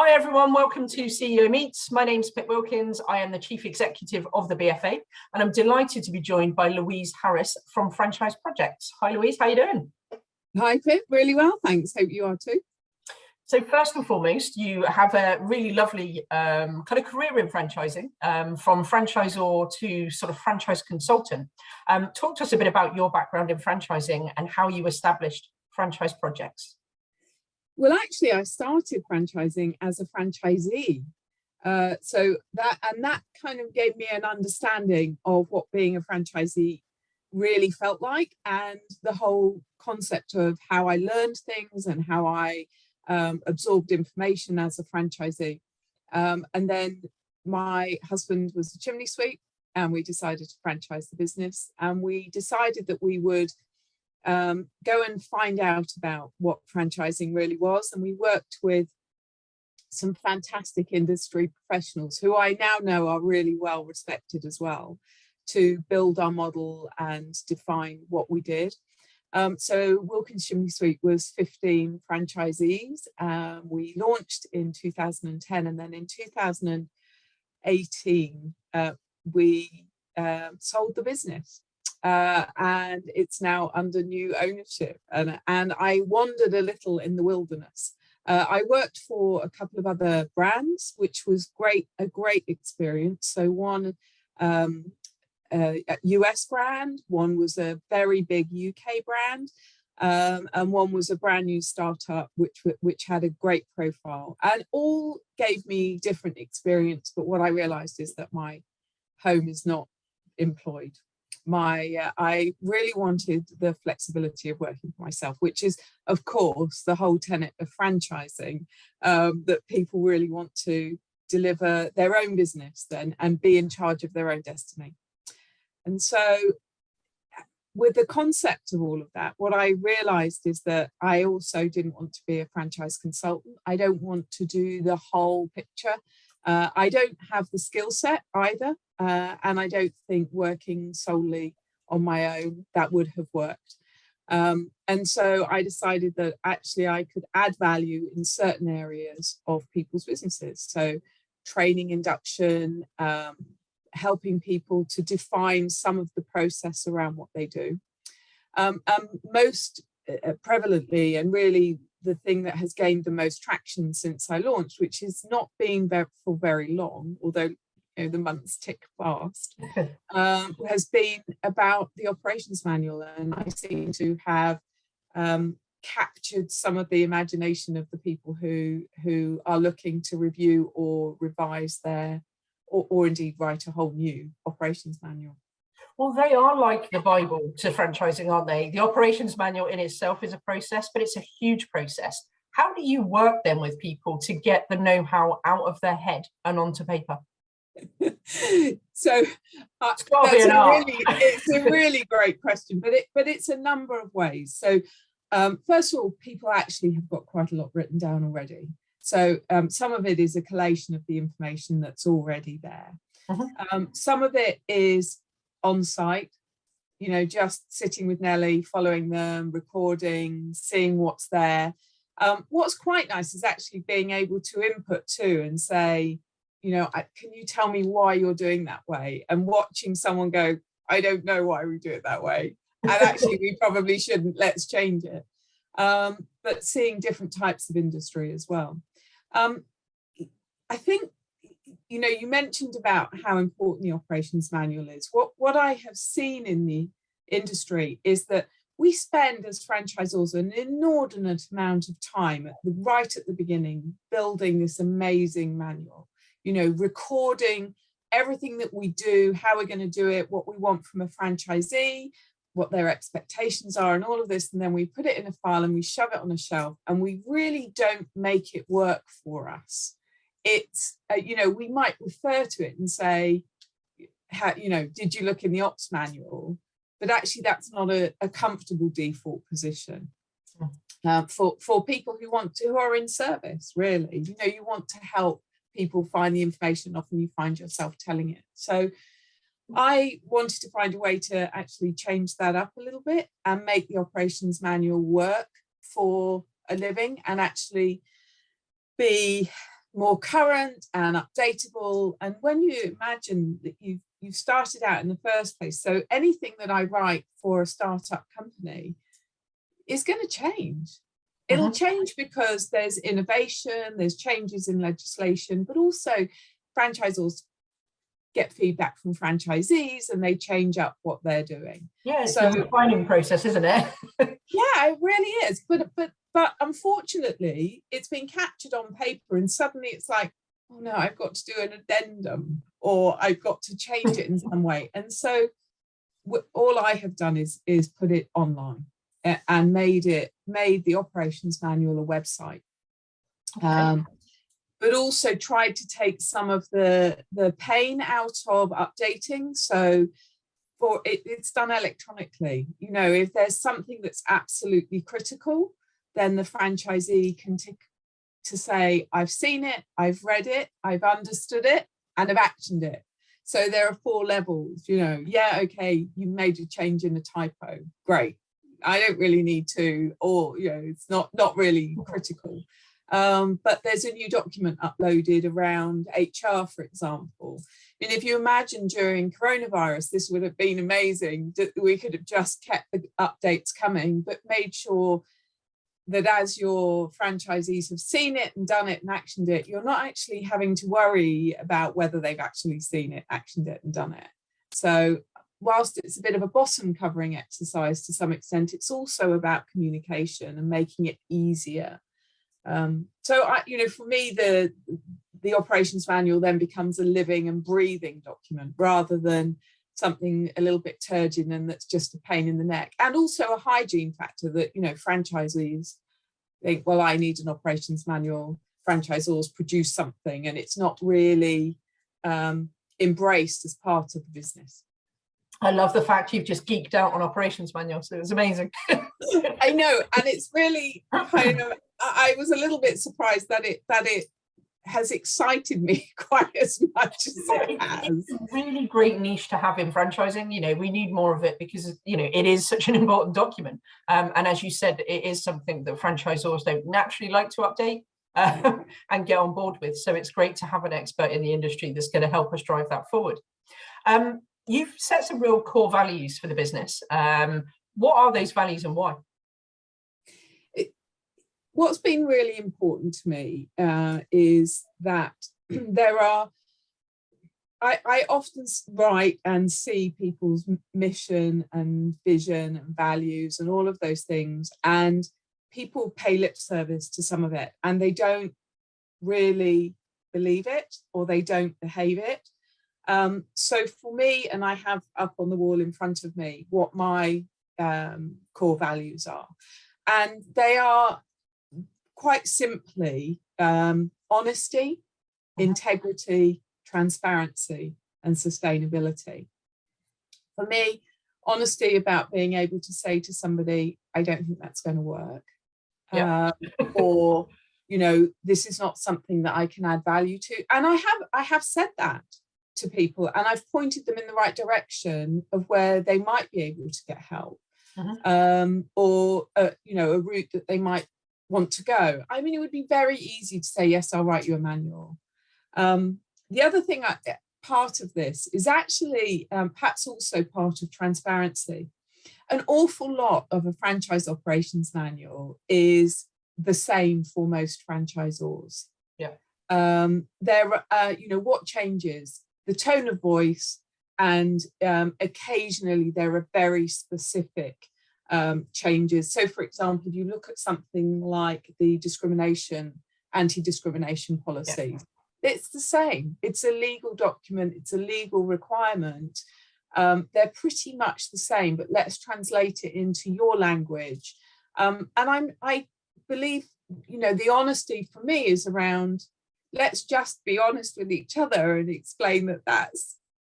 Hi everyone, welcome to CEO Meets. My name's Pip Wilkins. I am the Chief Executive of the BFA and I'm delighted to be joined by Louise Harris from Franchise Projects. Hi Louise, how are you doing? Hi Pip, really well, thanks. Hope you are too. So first and foremost, you have a really lovely kind of career in franchising, from franchisor to sort of franchise consultant. Talk to us a bit about your background in franchising and how you established Franchise Projects. Well, actually, I started franchising as a franchisee. So that kind of gave me an understanding of what being a franchisee really felt like, and the whole concept of how I learned things and how I absorbed information as a franchisee. And then my husband was a chimney sweep and we decided to franchise the business, and we decided that we would go and find out about what franchising really was. And we worked with some fantastic industry professionals who I now know are really well respected as well, to build our model and define what we did. So Wilkins Chimney Sweep was 15 franchisees. We launched in 2010, and then in 2018 we sold the business. And it's now under new ownership, and I wandered a little in the wilderness. I worked for a couple of other brands, which was a great experience. So one US brand, one was a very big UK brand, and one was a brand new startup which had a great profile, and all gave me different experience. But what I realized is that my home is not employed. I really wanted the flexibility of working for myself, which is, of course, the whole tenet of franchising, that people really want to deliver their own business then and be in charge of their own destiny. And so with the concept of all of that, what I realized is that I also didn't want to be a franchise consultant. I don't want to do the whole picture. I don't have the skill set either, and I don't think working solely on my own that would have worked. And so I decided that actually I could add value in certain areas of people's businesses. So training, induction, helping people to define some of the process around what they do. Most prevalently, and really the thing that has gained the most traction since I launched, which has not been for very long, although the months tick fast, has been about the operations manual. And I seem to have captured some of the imagination of the people who are looking to review or revise their, or indeed write a whole new operations manual. Well, they are like the Bible to franchising, aren't they? The operations manual in itself is a process, but it's a huge process. How do you work then with people to get the know-how out of their head and onto paper? So it's a really great question, but it's a number of ways. So first of all, people actually have got quite a lot written down already. So some of it is a collation of the information that's already there. Some of it is on site, just sitting with Nelly, following them, recording, seeing what's there. What's quite nice is actually being able to input too and say, can you tell me why you're doing that way? And watching someone go, I don't know why we do it that way. And actually we probably shouldn't, let's change it. But seeing different types of industry as well. I think, you mentioned about how important the operations manual is. What I have seen in the industry is that we spend as franchisors an inordinate amount of time right at the beginning building this amazing manual, recording everything that we do, how we're going to do it, what we want from a franchisee, what their expectations are, and all of this. And then we put it in a file and we shove it on a shelf, and we really don't make it work for us. It's, we might refer to it and say, did you look in the ops manual? But actually that's not a comfortable default position for people who are in service, really. You want to help people find the information. Often you find yourself telling it. So I wanted to find a way to actually change that up a little bit and make the operations manual work for a living, and actually be more current and updatable. And when you imagine that you've started out in the first place, so anything that I write for a startup company is going to change. It'll change because there's innovation, there's changes in legislation, but also franchisors get feedback from franchisees and they change up what they're doing. Yeah, it's a refining process, isn't it? Yeah, it really is. But unfortunately, it's been captured on paper and suddenly it's like, oh no, I've got to do an addendum or I've got to change it in some way. And so all I have done is put it online and made the operations manual a website. Okay. But also tried to take some of the pain out of updating. So it's done electronically. You know, if there's something that's absolutely critical, then the franchisee can tick to say, I've seen it, I've read it, I've understood it, and I've actioned it. So there are 4 levels, you know, yeah, okay, you made a change in a typo, great. I don't really need to, or, you know, it's not really critical. But there's a new document uploaded around HR, for example. I mean, if you imagine during coronavirus, this would have been amazing that we could have just kept the updates coming, but made sure that as your franchisees have seen it and done it and actioned it, you're not actually having to worry about whether they've actually seen it, actioned it and done it. So whilst it's a bit of a bottom covering exercise to some extent, it's also about communication and making it easier. So for me, the operations manual then becomes a living and breathing document rather than something a little bit turgid and that's just a pain in the neck, and also a hygiene factor that, you know, franchisees think, well, I need an operations manual. Franchisors produce something and it's not really embraced as part of the business. I love the fact you've just geeked out on operations manuals. So it was amazing. I know, and it's really kind of, I was a little bit surprised that it has excited me quite as much as it has. It's a really great niche to have in franchising. You know, we need more of it because, you know, it is such an important document. And as you said, it is something that franchisors don't naturally like to update and get on board with. So it's great to have an expert in the industry that's going to help us drive that forward. You've set some real core values for the business. What are those values and why? What's been really important to me is that I often write and see people's mission and vision and values and all of those things, and people pay lip service to some of it and they don't really believe it or they don't behave it. So for me, and I have up on the wall in front of me what my core values are, and they are quite simply honesty, integrity, transparency, and sustainability. For me, honesty about being able to say to somebody, I don't think that's going to work. Yeah. Or, you know, this is not something that I can add value to. And I have said that to people, and I've pointed them in the right direction of where they might be able to get help, or you know, a route that they might want to go. I mean, it would be very easy to say, yes, I'll write you a manual. The other thing, part of this is actually perhaps also part of transparency. An awful lot of a franchise operations manual is the same for most franchisors. Yeah. There, you know, what changes? The tone of voice, and occasionally there are very specific changes. So, for example, if you look at something like the anti-discrimination policies, it's the same. It's a legal document. It's a legal requirement. They're pretty much the same, but let's translate it into your language. And I believe, you know, the honesty for me is around, let's just be honest with each other and explain that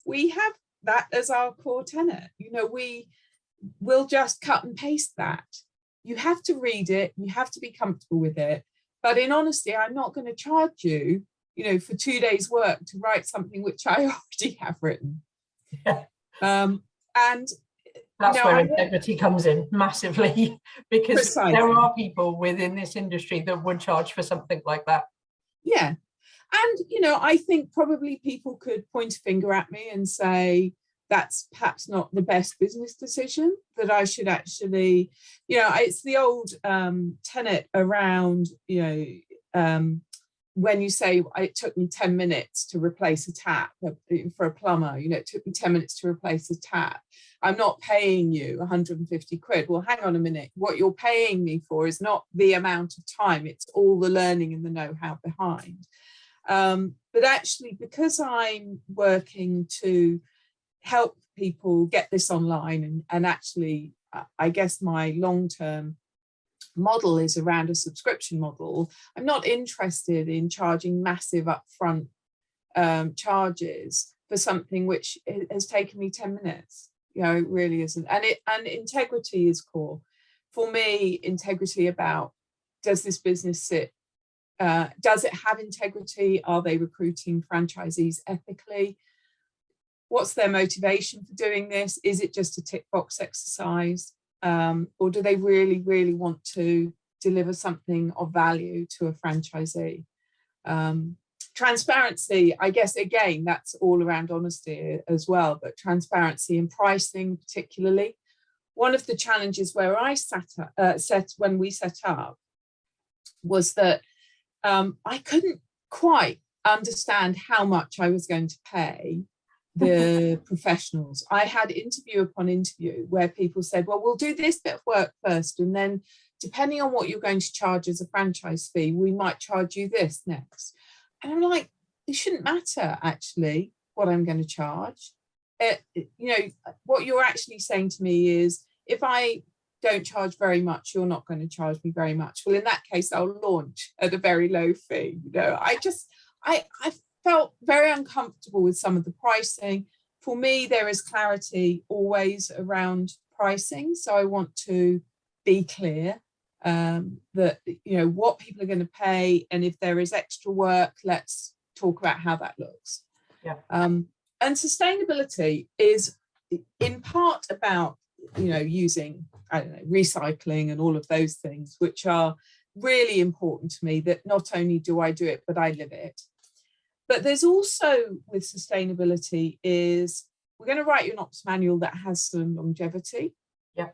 we have that as our core tenet. You know, we'll just cut and paste that. You have to read it, you have to be comfortable with it. But in honesty, I'm not going to charge you, you know, for 2 days' work to write something which I already have written. Yeah. And that's where integrity comes in massively, because precisely. There are people within this industry that would charge for something like that. Yeah. And, you know, I think probably people could point a finger at me and say, that's perhaps not the best business decision, that I should actually, you know, it's the old tenet around, you know, when you say it took me 10 minutes to replace a tap for a plumber, you know, it took me 10 minutes to replace a tap. I'm not paying you 150 quid. Well, hang on a minute. What you're paying me for is not the amount of time, it's all the learning and the know-how behind. But actually, because I'm working to help people get this online, and actually, I guess my long-term model is around a subscription model, I'm not interested in charging massive upfront charges for something which has taken me 10 minutes. You know, it really isn't. And integrity is core. For me, integrity about, does this business sit, does it have integrity? Are they recruiting franchisees ethically? What's their motivation for doing this? Is it just a tick box exercise? Or do they really, really want to deliver something of value to a franchisee? Transparency, I guess, again, that's all around honesty as well, but transparency in pricing particularly. One of the challenges where I when we set up was that I couldn't quite understand how much I was going to pay the professionals. I had interview upon interview where people said, well, we'll do this bit of work first, and then depending on what you're going to charge as a franchise fee, we might charge you this next. And I'm like, it shouldn't matter actually what I'm going to charge. You know, what you're actually saying to me is, if I don't charge very much, you're not going to charge me very much. Well, in that case, I'll launch at a very low fee. You know, I felt very uncomfortable with some of the pricing. For me, there is clarity always around pricing. So I want to be clear that, you know, what people are going to pay. And if there is extra work, let's talk about how that looks. Yeah. And sustainability is in part about, you know, using, I don't know, recycling and all of those things, which are really important to me, that not only do I do it, but I live it. But there's also, with sustainability, is we're going to write you an ops manual that has some longevity. Yeah.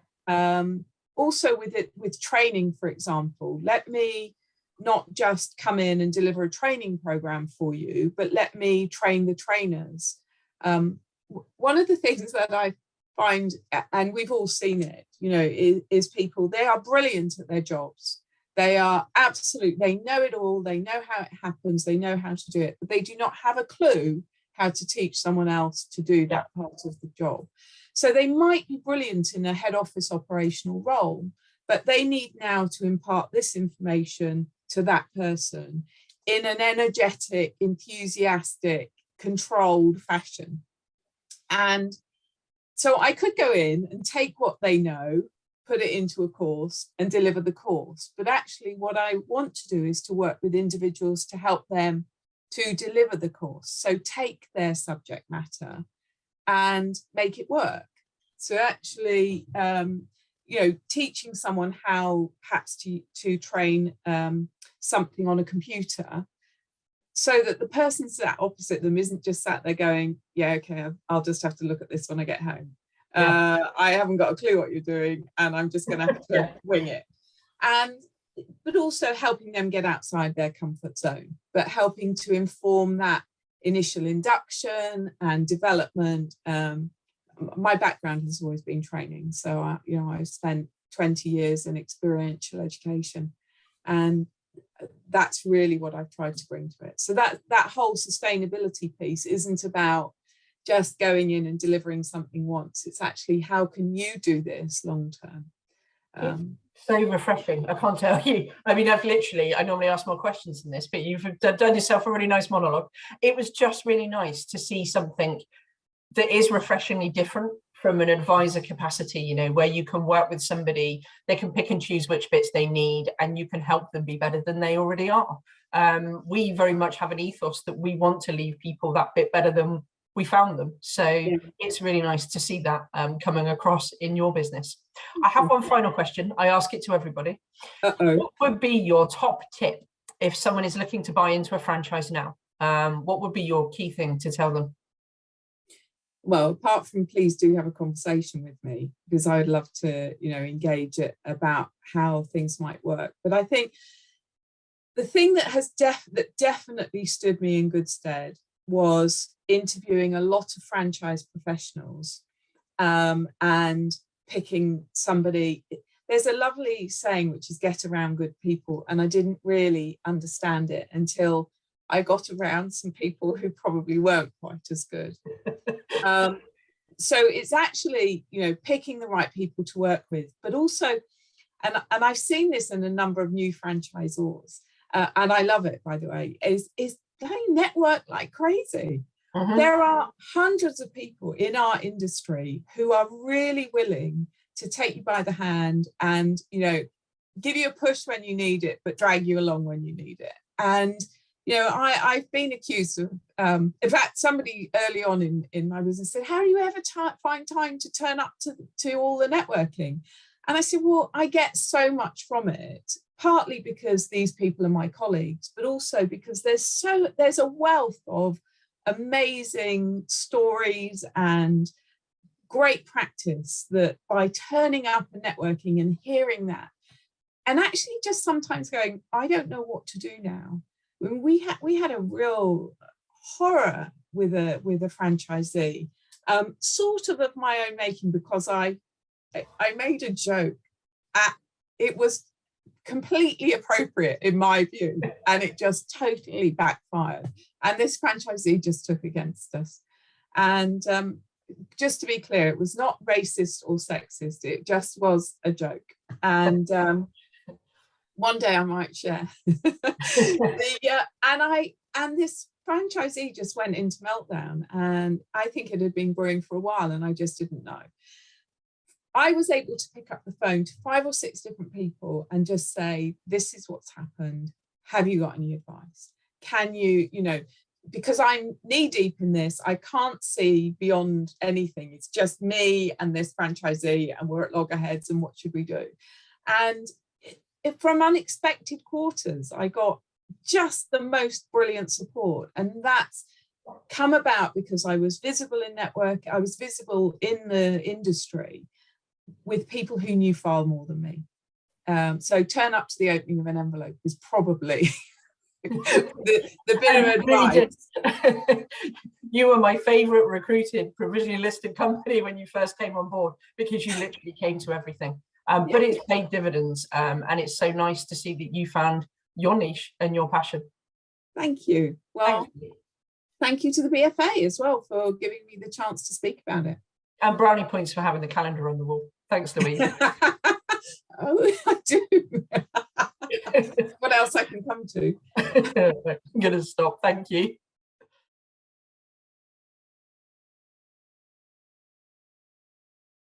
Also with training, for example, let me not just come in and deliver a training program for you, but let me train the trainers. One of the things that I find, and we've all seen it, you know, is people, they are brilliant at their jobs. They are absolute, they know it all, they know how it happens, they know how to do it, but they do not have a clue how to teach someone else to do that part of the job. So they might be brilliant in a head office operational role, but they need now to impart this information to that person in an energetic, enthusiastic, controlled fashion. And so I could go in and take what they know, put it into a course and deliver the course. But actually what I want to do is to work with individuals to help them to deliver the course. So take their subject matter and make it work. So actually, you know, teaching someone how perhaps to train something on a computer, so that the person sat opposite them isn't just sat there going, yeah, okay, I'll just have to look at this when I get home. I haven't got a clue what you're doing and I'm just going to have to wing it. But also helping them get outside their comfort zone, but helping to inform that initial induction and development. My background has always been training. So, you know, I spent 20 years in experiential education, and that's really what I've tried to bring to it. So that whole sustainability piece isn't about just going in and delivering something once. It's actually, how can you do this long term? So refreshing. I can't tell you. I mean, I normally ask more questions than this, but you've done yourself a really nice monologue. It was just really nice to see something that is refreshingly different from an advisor capacity, you know, where you can work with somebody, they can pick and choose which bits they need, and you can help them be better than they already are. We very much have an ethos that we want to leave people that bit better than we found them. So it's really nice to see that coming across in your business. I have one final question. I ask it to everybody. What would be your top tip if someone is looking to buy into a franchise now? what would be your key thing to tell them? Well, apart from please do have a conversation with me, because I would love to, engage it about how things might work. But I think the thing that has definitely stood me in good stead was interviewing a lot of franchise professionals, and picking somebody. There's a lovely saying which is get around good people, and I didn't really understand it until I got around some people who probably weren't quite as good. So it's actually, picking the right people to work with, but also, and I've seen this in a number of new franchisors, and I love it, by the way, is they network like crazy. Mhm. There are hundreds of people in our industry who are really willing to take you by the hand and, give you a push when you need it, but drag you along when you need it. And I've been accused of, in fact, somebody early on in my business said, how do you ever find time to turn up to all the networking? And I said, well, I get so much from it, partly because these people are my colleagues, but also because there's a wealth of amazing stories and great practice that by turning up and networking and hearing that, and actually just sometimes going, I don't know what to do now. When we had a real horror with a franchisee, sort of my own making, because I made a joke. It was completely appropriate in my view, and it just totally backfired. And this franchisee just took against us. And just to be clear, it was not racist or sexist. It just was a joke. And one day I might share. And this franchisee just went into meltdown, and I think it had been brewing for a while, and I just didn't know. I was able to pick up the phone to 5 or 6 different people and just say, this is what's happened. Have you got any advice? Can you, because I'm knee deep in this, I can't see beyond anything. It's just me and this franchisee, and we're at loggerheads, and what should we do? And from unexpected quarters, I got just the most brilliant support. And that's come about because I was visible in network, I was visible in the industry with people who knew far more than me. So turn up to the opening of an envelope is probably the bit of advice. You were my favorite recruited provisionally listed company when you first came on board, because you literally came to everything. But it's paid dividends, and it's so nice to see that you found your niche and your passion. Thank you. Well, thank you to the BFA as well for giving me the chance to speak about it. And brownie points for having the calendar on the wall. Thanks, Louise. Oh, I do. What else I can come to? I'm going to stop. Thank you.